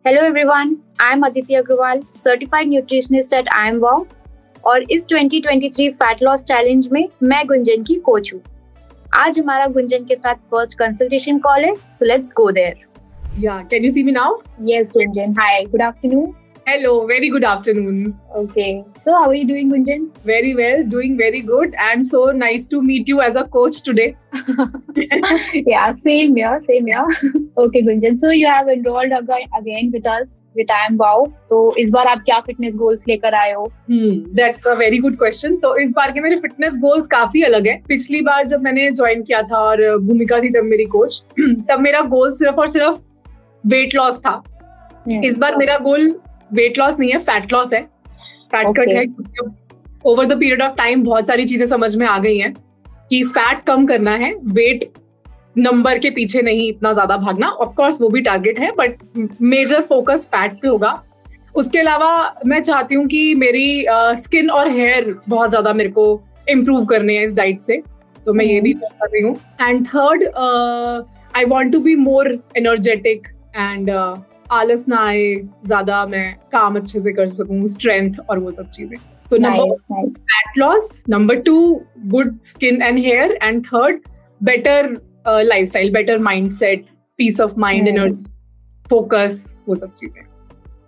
Hello everyone, I am Aditi Agarwal, certified nutritionist at IMWOW और इस 2023 fat loss challenge में मैं गुंजन की कोच हूँ। आज हमारा गुंजन के साथ फर्स्ट कंसल्टेशन कॉल है, so let's go there. Yeah, can you see me now? Yes, Gunjan. Hi, good afternoon. Hello, very good afternoon. Okay, so how are you doing, Gunjan? Very well, doing very good, and so nice to meet you as a coach today. Yeah, same here. Okay, Gunjan. So you have enrolled again with us with IMWOW. तो इस बार आप क्या fitness goals लेकर आए हो? That's a very good question. तो इस बार के मेरे फिटनेस गोल्स काफी अलग है। पिछली बार जब मैंने ज्वाइन किया था और भूमिका थी तब मेरी कोच, तब मेरा गोल सिर्फ और सिर्फ वेट लॉस था। इस बार मेरा गोल वेट लॉस नहीं है, फैट लॉस है, फैट कट है। Over the period of time बहुत सारी चीजें समझ में आ गई हैं कि फैट कम करना है, वेट नंबर के पीछे नहीं इतना ज्यादा भागना। ऑफ कोर्स वो भी टारगेट है, बट मेजर फोकस फैट पे होगा। उसके अलावा मैं चाहती हूँ कि मेरी स्किन और हेयर बहुत ज्यादा मेरे को इम्प्रूव करने हैं इस डाइट से, तो मैं ये भी कर रही हूँ। And third, I want to be more energetic and आलस ना आए ज्यादा, मैं काम अच्छे से कर सकूं, स्ट्रेंथ और वो सब चीजें। तो number fat loss, number 2 good skin and hair, and third better lifestyle, better mindset, peace of mind, energy, focus, वो सब चीजें।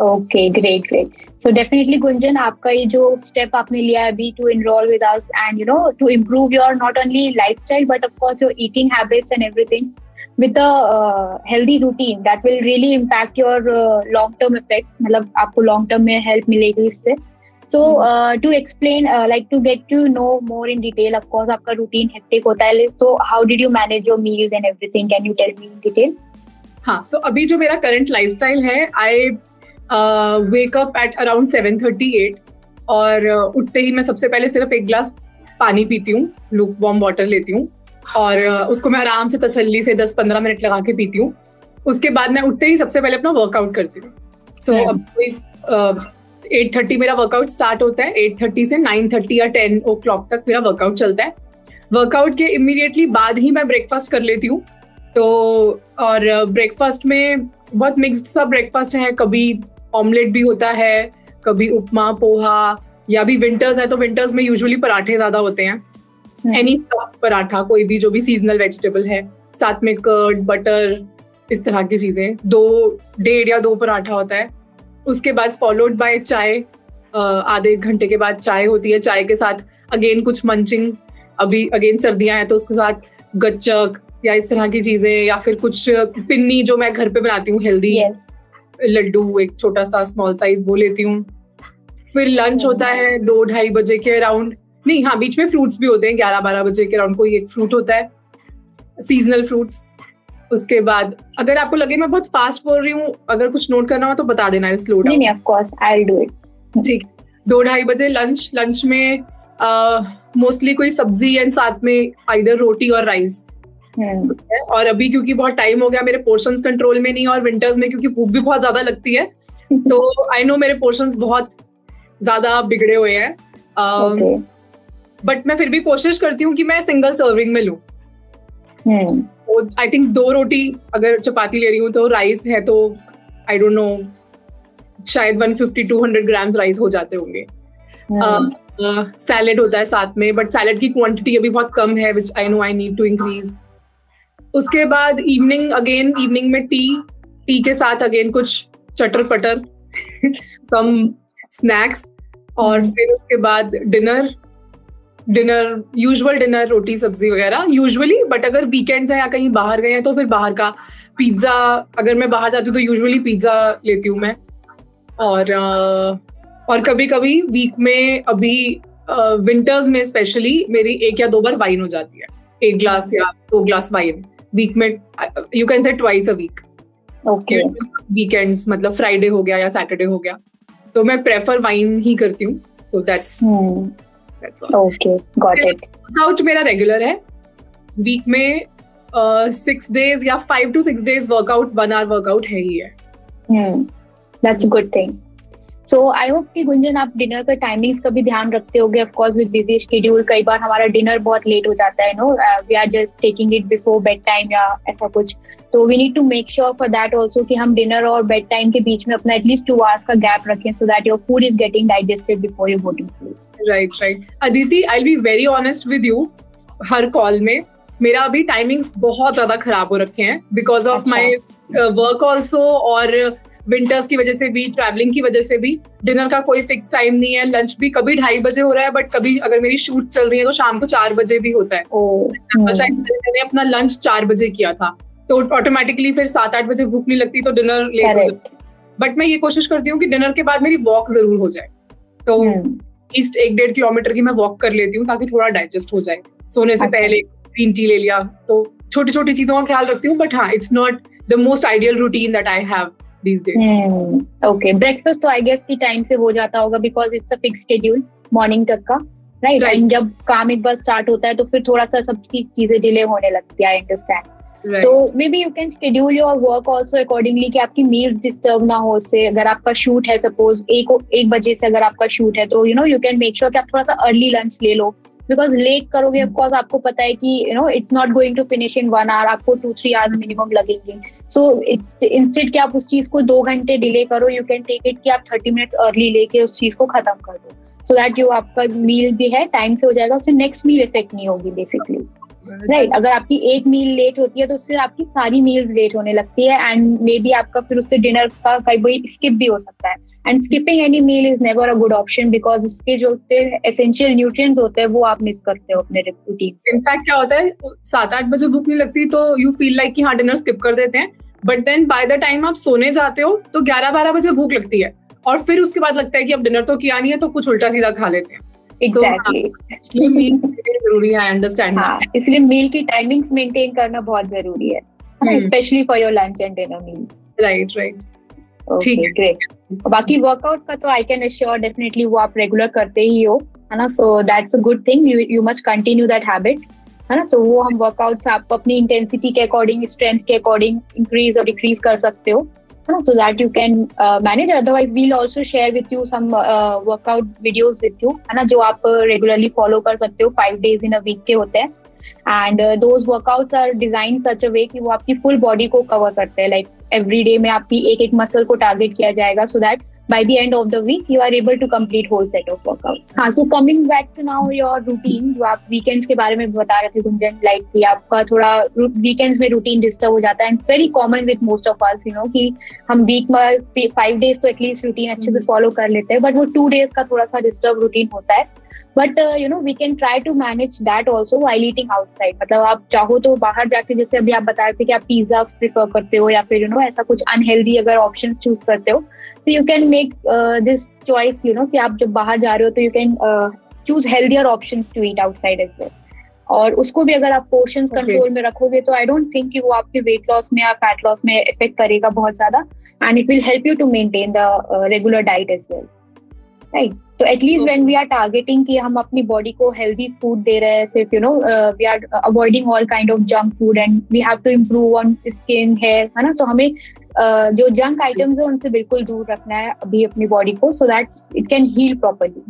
Okay, great. So definitely Gunjan, आपका ये जो स्टेप आपने लिया है अभी to enroll with us and you know to improve your not only lifestyle but of course your eating habits and everything with a healthy routine that will really impact your long term effects, मतलब आपको long term में help मिलेगी इससे। So to explain, like to get to know more in detail, of course आपका routine hectic होता है, so how did you manage your meals and everything? Can you tell me in detail? हाँ, so अभी जो मेरा current lifestyle है, I wake up at around 7:38 और उठते ही मैं सबसे पहले सिर्फ एक गिलास पानी पीती हूँ, lukewarm water लेती हूँ और उसको मैं आराम से तसल्ली से 10-15 मिनट लगा के पीती हूँ। उसके बाद मैं उठते ही सबसे पहले अपना वर्कआउट करती हूँ। सो अब 8:30 मेरा वर्कआउट स्टार्ट होता है। 8:30 से 9:30 या 10 o'clock तक मेरा वर्कआउट चलता है। वर्कआउट के इमीडिएटली बाद ही मैं ब्रेकफास्ट कर लेती हूँ। तो और ब्रेकफास्ट में बहुत मिक्स्ड सा ब्रेकफास्ट है, कभी ऑमलेट भी होता है, कभी उपमा, पोहा, या भी विंटर्स है तो विंटर्स में यूजुअली पराठे ज्यादा होते हैं। एनी पराठा, कोई भी जो भी सीजनल वेजिटेबल है, साथ में कर्ड, बटर, इस तरह की चीजें। 1.5 या 2 पराठा होता है। उसके बाद फॉलोड बाय चाय, आधे एक घंटे के बाद चाय होती है। चाय के साथ अगेन कुछ मंचिंग, अभी अगेन सर्दियां हैं तो उसके साथ गच्चक या इस तरह की चीजें, या फिर कुछ पिन्नी जो मैं घर पे बनाती हूँ, हेल्दी लड्डू, एक छोटा सा स्मॉल साइज, वो लेती हूँ। फिर लंच होता है 2-2:30 बजे के अराउंड। नहीं, हाँ, बीच में फ्रूट्स भी होते हैं 11-12 बजे के अराउंड, कोई एक फ्रूट होता है, सीजनल फ्रूट्स। उसके बाद अगर आपको लगे मैं बहुत फास्ट बोल रही हूँ, अगर कुछ नोट करना हो तो बता देना, आई स्लो डाउन। नहीं, of course I will do it. ठीक, 2-2:30 बजे लंच में मोस्टली कोई सब्जी एंड साथ में आइदर रोटी और राइस। और अभी क्योंकि बहुत टाइम हो गया, मेरे पोर्शंस कंट्रोल में नहीं, और विंटर्स में क्योंकि भूख भी बहुत ज्यादा लगती है तो आई नो मेरे पोर्शंस बहुत ज्यादा बिगड़े हुए हैं। बट मैं फिर भी कोशिश करती हूँ कि मैं सिंगल सर्विंग में लूँ। आई थिंक 2 रोटी, अगर चपाती ले रही हूँ तो राइस है तो आई डोंट नो, शायद 150-200 ग्राम्स राइस हो जाते होंगे। सैलेड होता है साथ में, बट सैलेड की क्वांटिटी अभी बहुत कम है, which I know I need to increase. उसके बाद इवनिंग में टी के साथ अगेन कुछ चटर पटर सम स्नैक्स, और फिर उसके बाद डिनर, यूजुअल डिनर, रोटी सब्जी वगैरह यूजुअली। बट अगर वीकेंड्स हैं या कहीं बाहर गए हैं तो फिर बाहर का पिज्जा, अगर मैं बाहर जाती हूँ तो यूजुअली पिज्जा लेती हूँ मैं। और कभी कभी वीक में, अभी विंटर्स में स्पेशली, मेरी 1 या 2 बार वाइन हो जाती है, 1 ग्लास या 2 ग्लास वाइन वीक में, you can say twice a week. Okay, weekends मतलब फ्राइडे हो गया या सैटरडे हो गया, तो मैं प्रेफर वाइन ही करती हूँ। So that's all. Okay, got it. Workout मेरा रेगुलर है, वीक में 6 days या 5 to 6 days workout, 1 hour workout है ही है। That's a good thing. So I hope कि गुंजन आप डिनर का टाइमिंग्स का भी ध्यान रखते होगे, of course with busy schedule कई बार हमारा डिनर बहुत लेट हो जाता है, no we are just taking it before bed time या ऐसा कुछ, तो we need to make sure for that also कि हम डिनर और बेड टाइम के बीच में अपना एटलीस्ट 2 hours का गैप रखें so that your food is getting digested before you go to sleep. Right Aditi, I will be very honest with you, हर call में मेरा अभी टाइमिंग्स बहुत ज्यादा खराब हो रखे हैं because of my work also, और विंटर्स की वजह से भी, ट्रैवलिंग की वजह से भी डिनर का कोई फिक्स टाइम नहीं है। लंच भी कभी 2:30 बजे हो रहा है, बट कभी अगर मेरी शूट चल रही है तो शाम को 4 बजे भी होता है। मैंने अपना लंच 4 बजे किया था, तो ऑटोमेटिकली फिर 7-8 बजे भूख नहीं लगती, तो डिनर लेट हो जाता है। बट मैं ये कोशिश करती हूँ कि डिनर के बाद मेरी वॉक जरूर हो जाए, तो एटलीस्ट 1-1.5 किलोमीटर की मैं वॉक कर लेती हूँ ताकि थोड़ा डाइजेस्ट हो जाए। सोने से पहले ग्रीन टी ले लिया, तो छोटी छोटी चीजों का ख्याल रखती हूँ। बट हाँ, it's not the most ideal routine that I have these days. Okay, breakfast तो I guess की टाइम से हो जाता होगा because it's a fixed schedule morning तक का, right? And जब काम एक बार स्टार्ट होता है तो फिर थोड़ा सा सब चीजें डिले होने लगती है, I understand. तो maybe you can schedule your work also accordingly कि आपकी meals disturb ना हो उससे। अगर आपका शूट है suppose 1 बजे से अगर आपका शूट है तो you can make sure कि आप थोड़ा सा early lunch ले लो, बिकॉज लेट करोगे ऑफ कोर्स आपको पता है कि it's not going to finish in 1 hour, आपको 2-3 hours मिनिमम लगेंगे। सो इट्स इंस्टेड कि आप उस चीज को 2 घंटे डिले करो, यू कैन टेक इट कि आप 30 minutes अर्ली लेके उस चीज को खत्म कर दो, सो दैट यू आपका मील भी है टाइम से हो जाएगा, उससे नेक्स्ट मील इफेक्ट नहीं होगी बेसिकली, राइट? अगर आपकी एक मील लेट होती है तो उससे आपकी सारी मील्स लेट होने लगती है, एंड मे बी आपका फिर उससे डिनर का कई स्किप भी हो सकता है। And skipping any meal is never a good option because उसके जो एसेंशियल न्यूट्रिएंट्स होते हैं वो आप मिस करते हो अपने रूटीन। इनफैक्ट क्या होता है, 7-8 बजे भूख नहीं लगती तो यू फील लाइक कि हाँ डिनर स्किप कर देते हैं, but then by the time आप सोने जाते हो तो 11-12 बजे भूख लगती है, और फिर उसके बाद लगता है कि अब डिनर तो किया नहीं है तो कुछ उल्टा सीधा खा लेते हैं। एग्जैक्टली, मील जरूरी है, आई अंडरस्टैंड। हाँ, इसलिए मील की टाइमिंग्स मेंटेन करना बहुत जरूरी है, specially for your lunch and dinner meals. Right ठीक है, ग्रेट। बाकी वर्कआउट्स का तो आई कैन एश्योर डेफिनेटली वो आप रेगुलर करते ही हो, है ना? So that's a good thing, you must continue that habit, है ना? तो वो हम वर्कआउट्स आप अपनी इंटेंसिटी के अकॉर्डिंग, स्ट्रेंथ के अकॉर्डिंग इंक्रीज और डिक्रीज कर सकते हो, है ना? So that you can manage. Otherwise we will also share with you some workout videos with you, है ना, जो आप रेगुलरली फॉलो कर सकते हो, 5 days इन अ वीक के होते हैं। And those workouts are design such a way कि वो आपकी फुल बॉडी को कवर करते हैं, लाइक एवरी डे में आपकी एक मसल को टारगेट किया जाएगा, so that by the end of the week you are able to complete whole set of workouts. हाँ, so coming back to now your routine, जो आप weekends के बारे में बता रहे थे गुंजन, like कि आपका थोड़ा weekends में routine disturb हो जाता है, and it's very common with most of us, कि हम week में 5 days तो एटलीस्ट routine अच्छे से follow कर लेते हैं, but वो 2 days का थोड़ा सा disturb routine होता है। But we can try to manage that also while eating outside. मतलब आप चाहो तो बाहर जाके, जैसे अभी आप बता रहे थे कि आप पिज्जा प्रेफर करते हो या फिर ऐसा कुछ अनहेल्दी अगर ऑप्शंस चूज करते हो, तो you can make this choice, कि आप जब बाहर जा रहे हो तो you can choose healthier options to eat outside as well. और उसको भी अगर आप पोर्शंस कंट्रोल में रखोगे तो आई डोंट थिंक कि वो आपके वेट लॉस में या फैट लॉस में इफेक्ट करेगा बहुत ज्यादा, and it will help you to maintain the regular diet as well, right? तो at least when we are targeting कि हम अपनी बॉडी को हेल्दी फूड दे रहे हैं, सिर्फ we are avoiding all kind of junk food and we have to improve on skin, hair, है ना? तो हमें जो जंक आइटम्स है उनसे बिल्कुल दूर रखना है अभी अपनी बॉडी को, so that it can heal properly,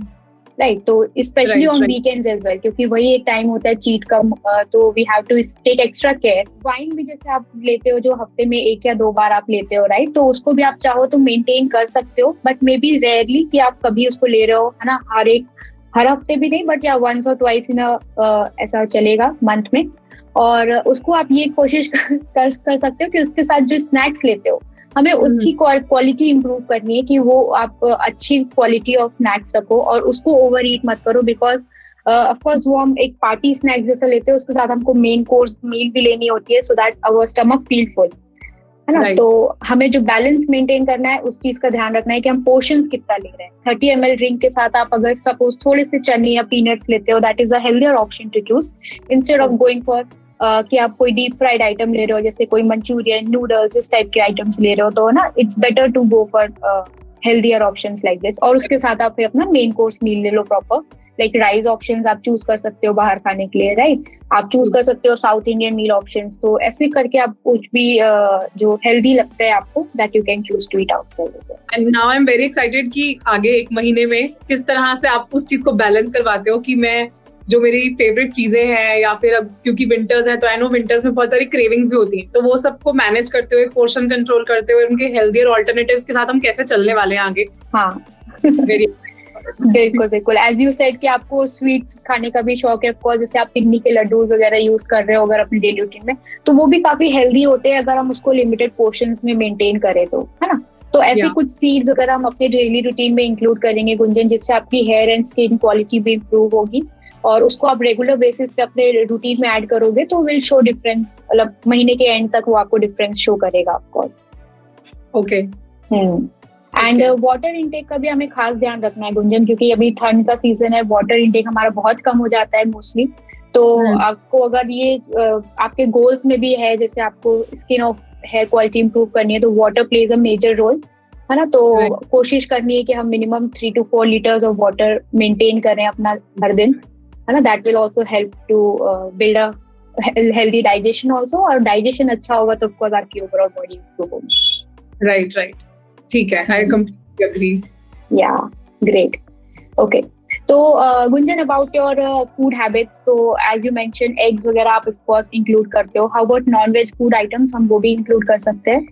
right? तो specially on weekends as well, क्योंकि वही एक टाइम होता है चीट का, तो we have to take extra care. Wine भी जैसे आप लेते हो जो हफ्ते में 1 या 2 बार आप लेते हो, राइट? तो उसको भी आप चाहो तो मेंटेन कर सकते हो, बट मे बी रेयरली कि आप कभी उसको ले रहे हो, है ना? हर हफ्ते भी नहीं, बट या वंस और ट्वाइस इन ऐसा चलेगा मंथ में। और उसको आप ये कोशिश कर सकते हो कि उसके साथ जो स्नैक्स लेते हो हमें उसकी क्वालिटी इंप्रूव करनी है, कि वो आप अच्छी क्वालिटी ऑफ स्नैक्स रखो और उसको ओवर ईट मत करो, बिकॉज ऑफ कोर्स वो हम एक पार्टी स्नैक्स जैसा लेते हैं, उसके साथ हमको मेन कोर्स मील भी लेनी होती है, so that our stomach feel full, है ना? तो हमें जो बैलेंस मेंटेन करना है उस चीज का ध्यान रखना है कि हम पोर्शंस कितना ले रहे हैं। 30 ml ड्रिंक के साथ आप अगर सपोज थोड़े से चने या पीनट्स लेते हो, that is a healthier option to choose, instead of going for कि आप कोई डीप फ्राइड आइटम ले रहे हो, जैसे कोई मंचूरियन, नूडल्स, इस टाइप के आइटम्स ले रहे हो, तो ना it's better to go for healthier options like this. और उसके साथ आप फिर अपना मेन कोर्स मील ले लो प्रॉपर, लाइक राइस ऑप्शंस आप चूज कर सकते हो बाहर खाने के लिए, राइट? आप चूज कर सकते हो साउथ इंडियन मील ऑप्शंस। तो ऐसे करके आप कुछ भी जो हेल्दी लगता है आपको, that you can choose to eat outside. And now I am very excited कि आगे एक महीने में किस तरह से आप उस चीज को बैलेंस करवाते हो कि मैं जो मेरी फेवरेट चीजें हैं, या फिर अब क्योंकि विंटर्स है तो आई नो विंटर्स में बहुत सारी क्रेविंग्स भी होती हैं, तो वो सबको मैनेज करते हुए, पोर्शन कंट्रोल करते हुए, उनके हेल्दियर ऑल्टरनेटिव्स के साथ हम कैसे चलने वाले हैं आगे। हाँ बिल्कुल बिल्कुल, एज यू सेड कि आपको स्वीट्स खाने का भी शौक है, ऑफकोर्स जैसे आप पिन्नी के लड्डूज वगैरह यूज कर रहे हो अगर अपने डेली रूटीन में, तो वो भी काफी हेल्दी होते हैं अगर हम उसको लिमिटेड पोर्शंस में मेंटेन करें तो, है ना? तो ऐसे कुछ सीड्स अगर हम अपने डेली रूटीन में इंक्लूड करेंगे गुंजन, जिससे आपकी हेयर एंड स्किन क्वालिटी भी इंप्रूव होगी, और उसको आप रेगुलर बेसिस पे अपने रूटीन में ऐड करोगे तो विल शो डिफरेंस, मतलब महीने के एंड तक वो आपको डिफरेंस शो करेगा of course. Okay. And water intake का भी हमें खास ध्यान रखना है गुंजन, क्योंकि अभी ठंड का सीजन है, वाटर इनटेक हमारा बहुत कम हो जाता है मोस्टली। तो आपको अगर ये आपके गोल्स में भी है, जैसे आपको स्किन और हेयर क्वालिटी इंप्रूव करनी है, तो water plays a major role, है ना? तो कोशिश करनी है कि हम minimum 3 to 4 litres of water maintain करें अपना हर दिन, है ना? That will also help to build a healthy digestion also, और डाइजेशन अच्छा होगा तो ऑफकोर्स आपकी ओवरऑल बॉडी इंप्रूव होगी। राइट, ठीक है, I completely agree. Yeah great, okay. तो Gunjan, about your food habits, तो एज यू मेंशन एग्स वगैरह आप ऑफ कोर्स इंक्लूड करते हो, how about non veg food items, हम वो भी इंक्लूड कर सकते हैं?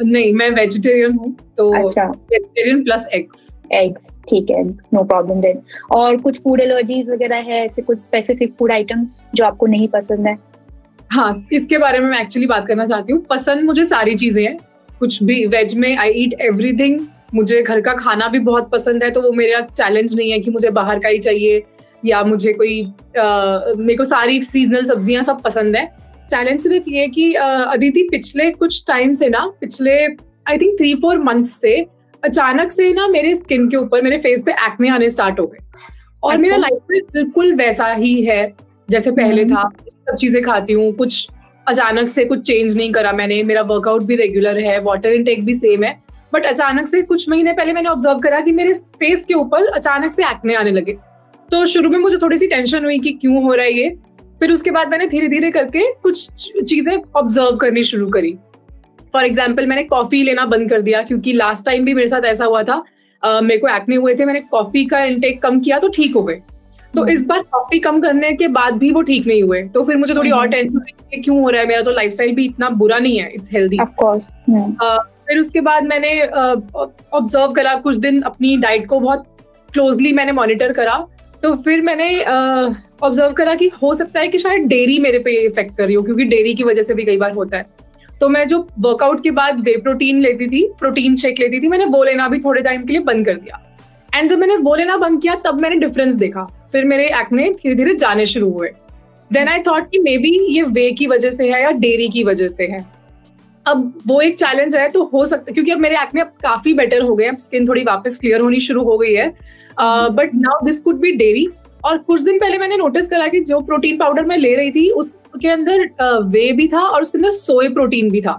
नहीं, मैं वेजिटेरियन हूँ, तो अच्छा, वेजिटेरियन प्लस एग्स। ठीक है, नो प्रॉब्लम देन। और कुछ फूड एलर्जीज वगैरह है, ऐसे कुछ स्पेसिफिक फूड आइटम्स जो आपको नहीं पसंद है? हाँ, इसके बारे में मैं एक्चुअली बात करना चाहती हूँ। पसंद मुझे सारी चीजें हैं, कुछ भी वेज में आई ईट एवरीथिंग। मुझे घर का खाना भी बहुत पसंद है, तो वो मेरा चैलेंज नहीं है कि मुझे बाहर का ही चाहिए, या मुझे कोई मेरे को सारी सीजनल सब्जियां सब पसंद है। चैलेंज सिर्फ ये कि अदिति पिछले कुछ टाइम से ना, पिछले आई थिंक 3-4 मंथ्स से अचानक से ना मेरे स्किन के ऊपर, मेरे फेस पे एक्ने आने स्टार्ट हो गए, और मेरा लाइफस्टाइल बिल्कुल वैसा ही है जैसे पहले था। सब चीजें खाती हूँ, कुछ अचानक से कुछ चेंज नहीं करा मैंने। मेरा वर्कआउट भी रेगुलर है, वाटर इनटेक भी सेम है, बट अचानक से कुछ महीने पहले मैंने ऑब्जर्व करा कि मेरे फेस के ऊपर अचानक से एक्ने आने लगे। तो शुरू में मुझे थोड़ी सी टेंशन हुई कि क्यों हो रहा है ये। फिर उसके बाद मैंने धीरे धीरे करके कुछ चीजें ऑब्जर्व करनी शुरू करी। फॉर एग्जाम्पल, मैंने कॉफी लेना बंद कर दिया, क्योंकि लास्ट टाइम भी मेरे साथ ऐसा हुआ था। मेरे को एक्ने हुए थे, मैंने कॉफी का इनटेक कम किया तो ठीक हो गए। तो इस बार कॉफी कम करने के बाद भी वो ठीक नहीं हुए, तो फिर मुझे थोड़ी और टेंशन हुई कि क्यों हो रहा है। मेरा तो लाइफस्टाइल भी इतना बुरा नहीं है, इट्स हेल्दी। Of course. फिर उसके बाद मैंने ऑब्जर्व करा, कुछ दिन अपनी डाइट को बहुत क्लोजली मैंने मॉनिटर करा। तो फिर मैंने ऑब्जर्व करा कि हो सकता है कि शायद डेयरी मेरे पे इफेक्ट कर रही हो, क्योंकि डेयरी की वजह से भी कई बार होता है। तो मैं जो वर्कआउट के बाद वे प्रोटीन लेती थी, प्रोटीन शेक लेती थी, मैंने वो लेना भी थोड़े टाइम के लिए बंद कर दिया। एंड जब मैंने वो लेना बंद किया तब मैंने डिफरेंस देखा। फिर मेरे एक्ने धीरे धीरे जाने शुरू हुए। देन आई थॉट कि मे बी ये वे की वजह से है या डेयरी की वजह से है। अब वो एक चैलेंज है, तो हो सकता है, क्योंकि अब मेरे एक्ने अब काफी बेटर हो गए, अब स्किन थोड़ी वापस क्लियर होनी शुरू हो गई है, but now this could be dairy. और कुछ दिन पहले मैंने नोटिस करा कि जो प्रोटीन पाउडर मैं ले रही थी उसके अंदर वे भी था और उसके अंदर सोए प्रोटीन भी था।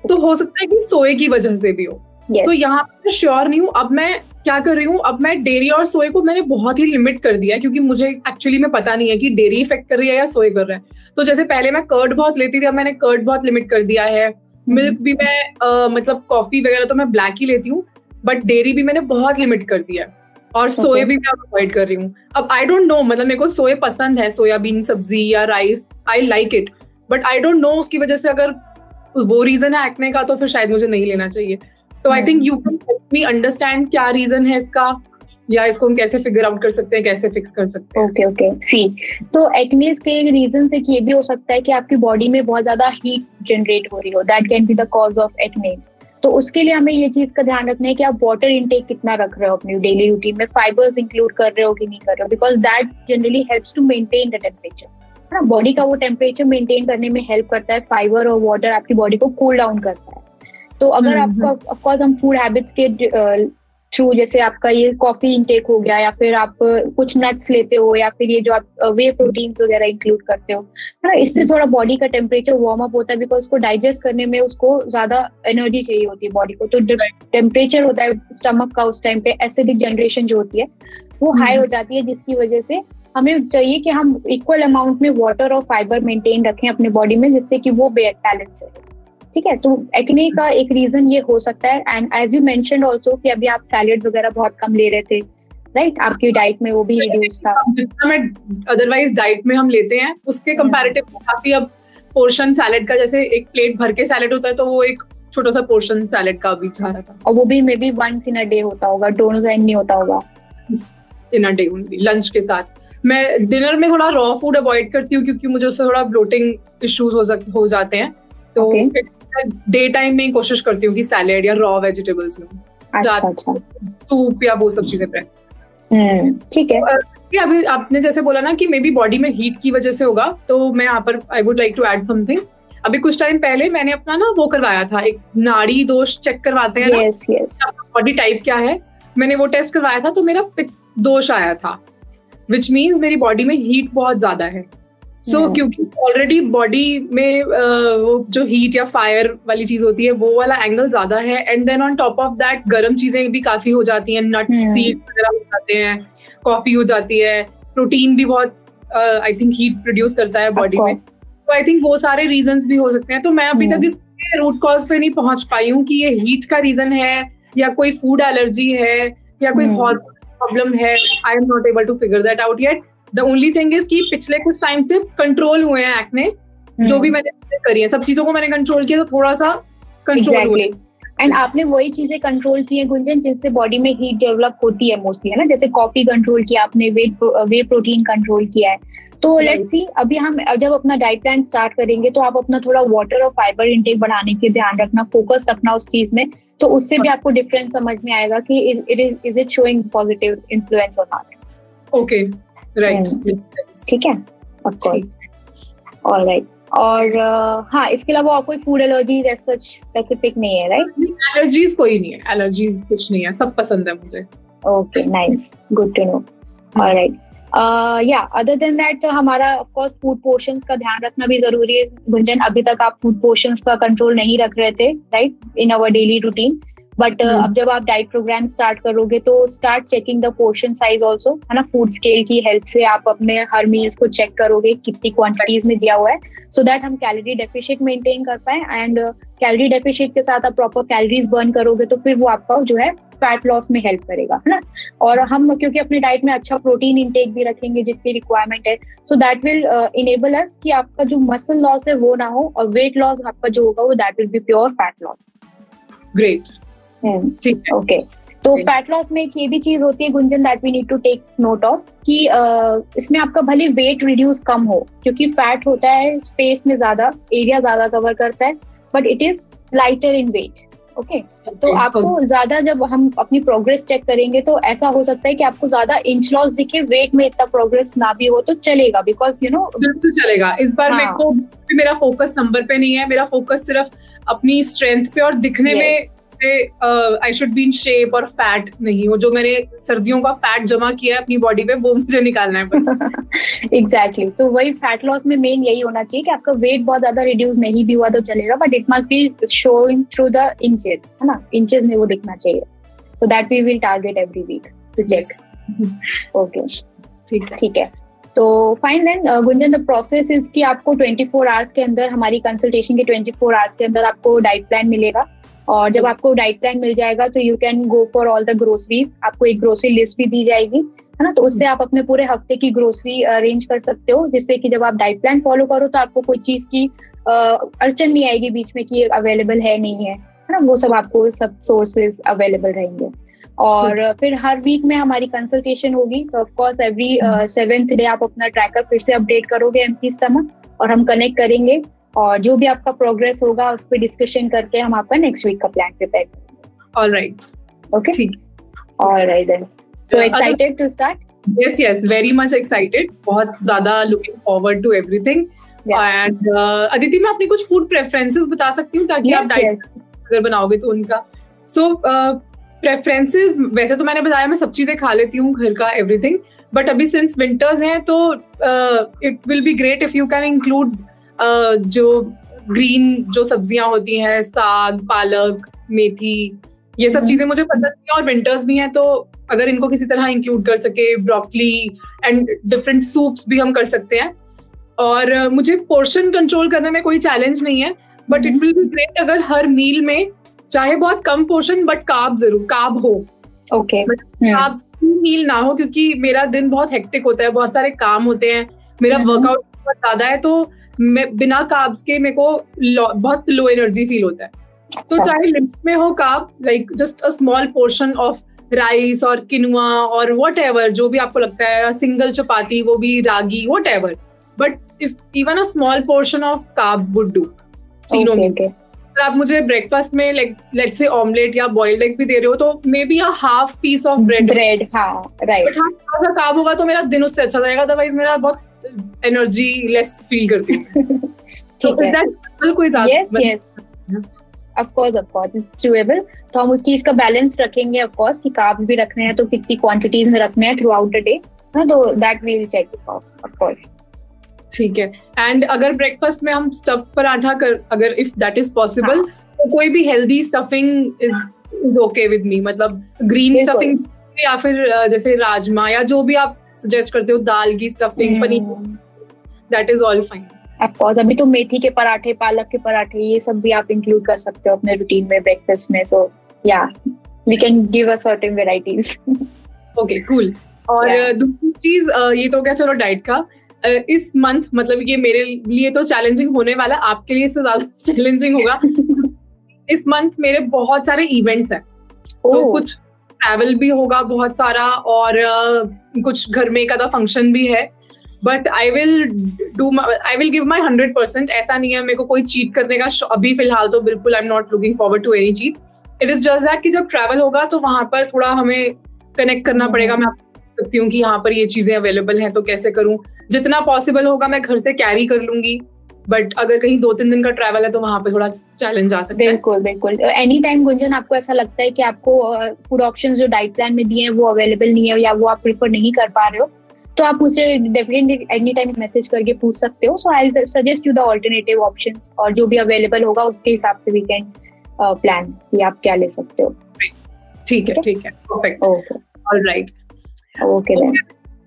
तो हो सकता है कि सोए की वजह से भी हो। सो यहाँ पे श्योर नहीं हूँ। अब मैं क्या कर रही हूँ, अब मैं डेयरी और सोए को मैंने बहुत ही लिमिट कर दिया है, क्योंकि मुझे एक्चुअली में पता नहीं है कि डेयरी इफेक्ट कर रही है या सोए कर रहा है। तो जैसे पहले मैं कर्ड बहुत लेती थी, अब मैंने कर्ड बहुत लिमिट कर दिया है। मिल्क भी मैं मतलब कॉफी वगैरह तो मैं ब्लैक ही लेती हूँ, बट डेयरी भी मैंने बहुत लिमिट कर दिया है। और सोए भी मैं अवॉइड कर रही हूँ। अब आई डोंट नो, मतलब मेरे को सोए पसंद है, सोयाबीन सब्जी या rice, I like it, but I don't know उसकी वजह से अगर वो रीजन है एक्ने का तो फिर शायद मुझे नहीं लेना चाहिए। तो I think you can help me understand क्या रीजन है इसका, या इसको हम कैसे फिगर आउट कर सकते हैं, कैसे फिक्स कर सकते हैं। ओके सी, तो एक्नेस के रीजन से ये भी हो सकता है कि आपकी बॉडी में बहुत ज्यादा हीट जनरेट हो रही हो, that can be the cause of एक्नेस। तो उसके लिए हमें ये चीज का ध्यान रखना है कि आप वाटर इनटेक कितना रख रहे हो अपनी डेली रूटीन में, फाइबर्स इंक्लूड कर रहे हो कि नहीं कर रहे हो, because that generally helps to maintain the temperature, है ना? बॉडी का वो टेम्परेचर मेंटेन करने में हेल्प करता है। फाइबर और वाटर आपकी बॉडी को कूल डाउन करता है। तो अगर आपका ऑफकोर्स हम फूड हैबिट्स के थ्रू, जैसे आपका ये कॉफी इनटेक हो गया, या फिर आप कुछ नट्स लेते हो, या फिर ये जो आप वे प्रोटीन्स वगैरह इंक्लूड करते हो, है ना, इससे थोड़ा बॉडी का टेम्परेचर वार्म अप होता है, बिकॉज उसको डाइजेस्ट करने में उसको ज्यादा एनर्जी चाहिए होती है बॉडी को। तो टेम्परेचर होता है स्टमक का उस टाइम पे, एसिडिक जनरेशन जो होती है वो हाई हो जाती है, जिसकी वजह से हमें चाहिए कि हम इक्वल अमाउंट में वाटर और फाइबर मेंटेन रखें अपने बॉडी में, जिससे कि वो बैलेंस है। ठीक है, तो एक्ने का एक रीजन ये हो सकता है। And as you mentioned also कि अभी आप सैलेड्स वगैरह बहुत कम ले रहे थे, राइट? आपकी डाइट में वो भी रिड्यूस था। जितना मैं अदरवाइज डाइट में हम लेते हैं उसके कंपैरेटिव काफी अब पोर्शन सैलेड का, जैसे एक प्लेट भर के सैलेड होता है तो वो एक छोटा सा पोर्शन सैलेड का भी जा रहा था, और वो भी maybe once in a day होता होगा, दोनों टाइम नहीं होता होगा। In a day only, lunch के साथ। मैं डिनर में थोड़ा रॉ फूड अवॉइड करती हूँ क्योंकि मुझे उससे थोड़ा ब्लोटिंग इश्यूज हो जाते हैं, तो डे टाइम में ही कोशिश करती हूँ कि सैलेड या रॉ वेजिटेबल्स में, अच्छा सूप या वो सब चीजें प्रेफर। ठीक है। अभी आपने जैसे बोला ना कि मे बी बॉडी में हीट की वजह से होगा, तो मैं यहाँ पर I would like to add something. अभी कुछ टाइम पहले मैंने अपना ना वो करवाया था, एक नाड़ी दोष चेक करवाते हैं ना, बॉडी टाइप क्या है, मैंने वो टेस्ट करवाया था, तो मेरा पित्त दोष आया था, विच मीन्स मेरी बॉडी में हीट बहुत ज्यादा है। क्योंकि ऑलरेडी बॉडी में वो जो हीट या फायर वाली चीज होती है वो वाला एंगल ज्यादा है, and then on top of that गर्म चीजें भी काफी हो जाती हैं, नट्स सीड्स वगैरह हो जाते हैं, कॉफी हो जाती है, प्रोटीन भी बहुत आई थिंक हीट प्रोड्यूस करता है बॉडी में, तो आई थिंक वो सारे रीजंस भी हो सकते हैं। तो मैं अभी तक इसके रूट कॉज पे नहीं पहुंच पाई हूँ कि ये हीट का रीजन है या कोई फूड एलर्जी है या कोई हार्मोन प्रॉब्लम है। I am not able to figure that out yet. The only thing is कि पिछले कुछ टाइम से कंट्रोल हुए हैं एक्ने, जो भी मैंने करी है, सब चीजों को मैंने कंट्रोल किया, तो थोड़ा सा कंट्रोल हुआ। एंड आपने वही चीजें कंट्रोल की है गुंजन जिनसे बॉडी में हीट डेवलप होती है मोस्टली, है ना? जैसे कॉफी कंट्रोल किया आपने, वे प्रोटीन कंट्रोल किया है। तो लेट्स सी, अभी हम जब अपना डाइट प्लान स्टार्ट करेंगे तो आप अपना थोड़ा वाटर और फाइबर इंटेक बढ़ाने के ध्यान रखना, फोकस रखना उस चीज में, तो उससे भी आपको डिफरेंस समझ में आएगा कि is it showing positive influence और नॉट। ओके, राइट, ठीक है, ऑफ कोर्स, ऑलराइट। और हाँ, इसके अलावा और कोई food allergies as such specific नहीं है, राइट? एलर्जीज कोई नहीं है, एलर्जीज कुछ नहीं है, सब पसंद है मुझे। Okay, nice, good to know, alright. Yeah other than that हमारा ऑफ कोर्स फूड पोर्शंस का ध्यान रखना भी जरूरी है गुंजन। अभी तक आप फूड पोर्शंस का कंट्रोल नहीं रख रहे थे, right, in our daily routine, but अब जब आप डाइट प्रोग्राम स्टार्ट करोगे तो start checking the portion size also, है ना? फूड स्केल की हेल्प से आप अपने हर मील्स को चेक करोगे कितनी क्वांटिटीज में दिया हुआ है, सो दैट हम कैलोरी डेफिशिएंट मेंटेन कर पाए। एंड कैलोरी डेफिशिएंट के साथ आप प्रॉपर कैलोरीज बर्न करोगे तो फिर वो आपका जो है फैट लॉस में हेल्प करेगा, है ना? और हम क्योंकि अपने डाइट में अच्छा प्रोटीन इंटेक भी रखेंगे जितनी रिक्वायरमेंट है, सो दैट विल इनेबल अस कि आपका जो मसल लॉस है वो ना हो, और वेट लॉस आपका जो होगा वो that will be pure fat loss. Great, ठीक है, ओके। तो फैट लॉस में एक ये भी चीज होती है Gunjan that we need to take note of कि इसमें आपका भले वेट रिड्यूस कम हो, क्योंकि फैट होता है स्पेस में ज्यादा, एरिया ज्यादा कवर करता है, but it is lighter in weight. Okay, तो आपको ज्यादा, जब हम अपनी प्रोग्रेस चेक करेंगे तो ऐसा हो सकता है कि आपको ज्यादा इंच लॉस दिखे, वेट में इतना प्रोग्रेस ना भी हो तो चलेगा, बिकॉज यू नो, बिल्कुल चलेगा। इस बार मेरे को मेरा फोकस नंबर पे नहीं है, मेरा फोकस सिर्फ अपनी स्ट्रेंथ पे और दिखने में I should be in shape और फैट नहीं हो। जो मैंने सर्दियों का फैट जमा किया है अपनी बॉडी पे वो मुझे निकालना है बस। एग्जैक्टली, तो वही फैट लॉस में मेन यही होना चाहिए कि आपका वेट बहुत ज्यादा रिड्यूस नहीं भी हुआ तो चलेगा, but it must be showing through the inches, है ना? इंचेस में वो दिखना चाहिए, so that we will target every week to check. Okay, ठीक है। तो fine then Gunjan, the process is कि आपको 24 आवर्स के अंदर, हमारी कंसल्टेशन के 24 आवर्स के अंदर आपको डाइट प्लान मिलेगा, और जब आपको डाइट प्लान मिल जाएगा तो you can go for all the groceries. आपको एक ग्रोसरी लिस्ट भी दी जाएगी, है ना? तो उससे आप अपने पूरे हफ्ते की ग्रोसरी अरेंज कर सकते हो, जिससे कि जब आप डाइट प्लान फॉलो करो तो आपको कोई चीज की अड़चन नहीं आएगी बीच में कि ये अवेलेबल है नहीं है ना? वो सब आपको सब सोर्सेज अवेलेबल रहेंगे। और फिर हर वीक में हमारी कंसल्टेशन होगी, तो ऑफकोर्स एवरी 7th डे आप अपना ट्रैकर फिर से अपडेट करोगे एम्प्टी स्टमक, और हम कनेक्ट करेंगे, और जो भी आपका प्रोग्रेस होगा उस पर डिस्कशन करके हम आपका नेक्स्ट वीक का प्लान प्रिपेयर करेंगे। ऑलराइट, ओके, ठीक, alright then. So excited to start? Yes, very much excited, बहुत ज्यादा looking forward to everything. And Aditi, मैं अपनी कुछ फूड प्रेफरेंसेस बता सकती हूँ ताकि आप डाइट अगर बनाओगे तो उनका। सो प्रेफरेंसेस, वैसे तो मैंने बताया मैं सब चीजें खा लेती हूँ घर का एवरीथिंग, बट अभी सिंस विंटर्स हैं तो it will be great if you can include जो ग्रीन जो सब्जियां होती हैं, साग, पालक, मेथी, ये सब चीजें मुझे पसंद नहीं, और विंटर्स भी हैं तो अगर इनको किसी तरह इंक्लूड कर सके, ब्रोकली एंड डिफरेंट सूप्स भी हम कर सकते हैं। और मुझे पोर्शन कंट्रोल करने में कोई चैलेंज नहीं है, but it will be great अगर हर मील में चाहे बहुत कम पोर्शन बट कार्ब हो। ओके, कार्ब मील ना हो, क्योंकि मेरा दिन बहुत हेक्टिक होता है, बहुत सारे काम होते हैं, मेरा वर्कआउट बहुत ज्यादा है, तो बिना कार्ब्स के मेरे को बहुत लो एनर्जी फील होता है। तो चाहे लिमिट में हो carb, like just a small portion of rice और किनुआ और व्हाटएवर, जो भी आपको लगता है, सिंगल चपाती, वो भी ragi, whatever, but if even a small portion of carb would do तीनों में। अगर आप मुझे ब्रेकफास्ट में लाइक लेट्स से ऑमलेट या बॉइल्ड एग भी दे रहे हो, तो maybe a half piece of bread, हाँ राइट, बट हाँ थोड़ा सा कार्ब होगा तो मेरा दिन उससे अच्छा जाएगा, अदरवाइज मेरा बहुत एनर्जी लेस फील करती हूँ। ठीक है, कोई Of course, it's doable. तो हम उस चीज का बैलेंस रखेंगे, of course, कि कार्ब्स भी रखने हैं तो कितनी क्वांटिटीज में रखने हैं थ्रू आउट द डे, तो that we will check it of course. ठीक है। एंड अगर ब्रेकफास्ट में हम स्टफ पराठा अगर इफ दैट इज पॉसिबल, तो कोई भी healthy stuffing is okay with me, मतलब ग्रीन स्टफिंग या फिर जैसे राजमा या जो भी आप सजेस्ट करते हो, दाल की stuffing, paneer, that is all fine. Of course, अभी तो मेथी के पराठे, पालक के पराठे, ये सब भी आप इंक्लूड कर सकते हो अपने रूटीन में ब्रेकफास्ट में, so yeah we can give a certain varieties. Okay cool. और दूसरी चीज, ये तो क्या, चलो डाइट का, इस मंथ मतलब ये मेरे लिए तो चैलेंजिंग होने वाला, आपके लिए इससे ज्यादा चैलेंजिंग होगा। इस मंथ मेरे बहुत सारे इवेंट्स हैं, तो कुछ ट्रैवल भी होगा बहुत सारा, और कुछ घर में एक आधा फंक्शन भी है, but I will give my 100%। ऐसा नहीं है मेरे को कोई चीट करने का, अभी फिलहाल तो बिल्कुल I am not looking forward to any चीज। इट इज जस्ट दैट कि जब ट्रैवल होगा तो वहां पर थोड़ा हमें कनेक्ट करना पड़ेगा। मैं आपको सकती हूँ कि यहाँ पर ये चीजें अवेलेबल हैं, तो कैसे करूँ, जितना पॉसिबल होगा मैं घर से कैरी कर लूंगी, बट अगर कहीं 2-3 दिन का ट्रैवल है तो वहां पे थोड़ा चैलेंज आ सकता है। बिल्कुल बिल्कुल। एनी टाइम गुंजन, आपको ऐसा लगता है कि आपको फूड ऑप्शंस जो डाइट प्लान में दिए हैं वो अवेलेबल नहीं है, या वो आप प्रेफर नहीं कर पा रहे हो, तो आप मुझे डेफिनेटली एनी टाइम मैसेज करके पूछ सकते हो। So I will suggest you the alternative options, और जो भी अवेलेबल होगा उसके हिसाब से वी कैन प्लान कि आप क्या ले सकते हो। ठीक है, ठीक है, perfect, okay, alright, okay then.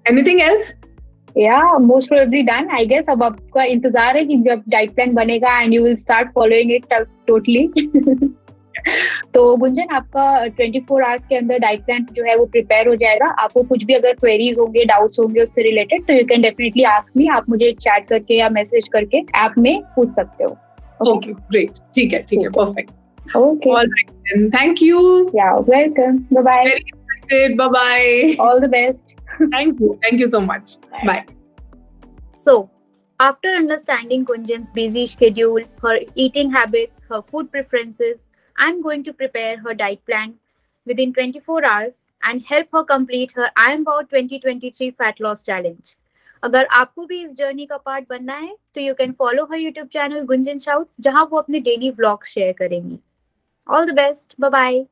Anything else? Yeah most probably done, I guess. अब आपका इंतजार है कि जब डाइट प्लान बनेगा and you will start following it totally. तो गुंजन, आपका 24 आवर्स के अंदर डाइट प्लान जो है वो प्रिपेयर हो जाएगा। आपको कुछ भी अगर क्वेरीज होंगे, डाउट्स होंगे उससे रिलेटेड, तो you can definitely ask me. आप मुझे चैट करके या मैसेज करके ऐप में पूछ सकते हो। ओके ग्रेट, ठीक है, ठीक है, perfect, okay, alright then, thank you. Yeah welcome, bye bye, very excited, bye bye, all the best. Thank you so much. Bye. So, after understanding Gunjan's busy schedule, her eating habits, her food preferences, I'm going to prepare her diet plan within 24 hours and help her complete her I Am About 2023 Fat Loss Challenge. अगर आपको भी इस journey का part बनना है तो you can follow her YouTube channel Gunjan shouts, जहां वो अपने डेली व्लॉग्स शेयर करेंगी। All the best, bye bye.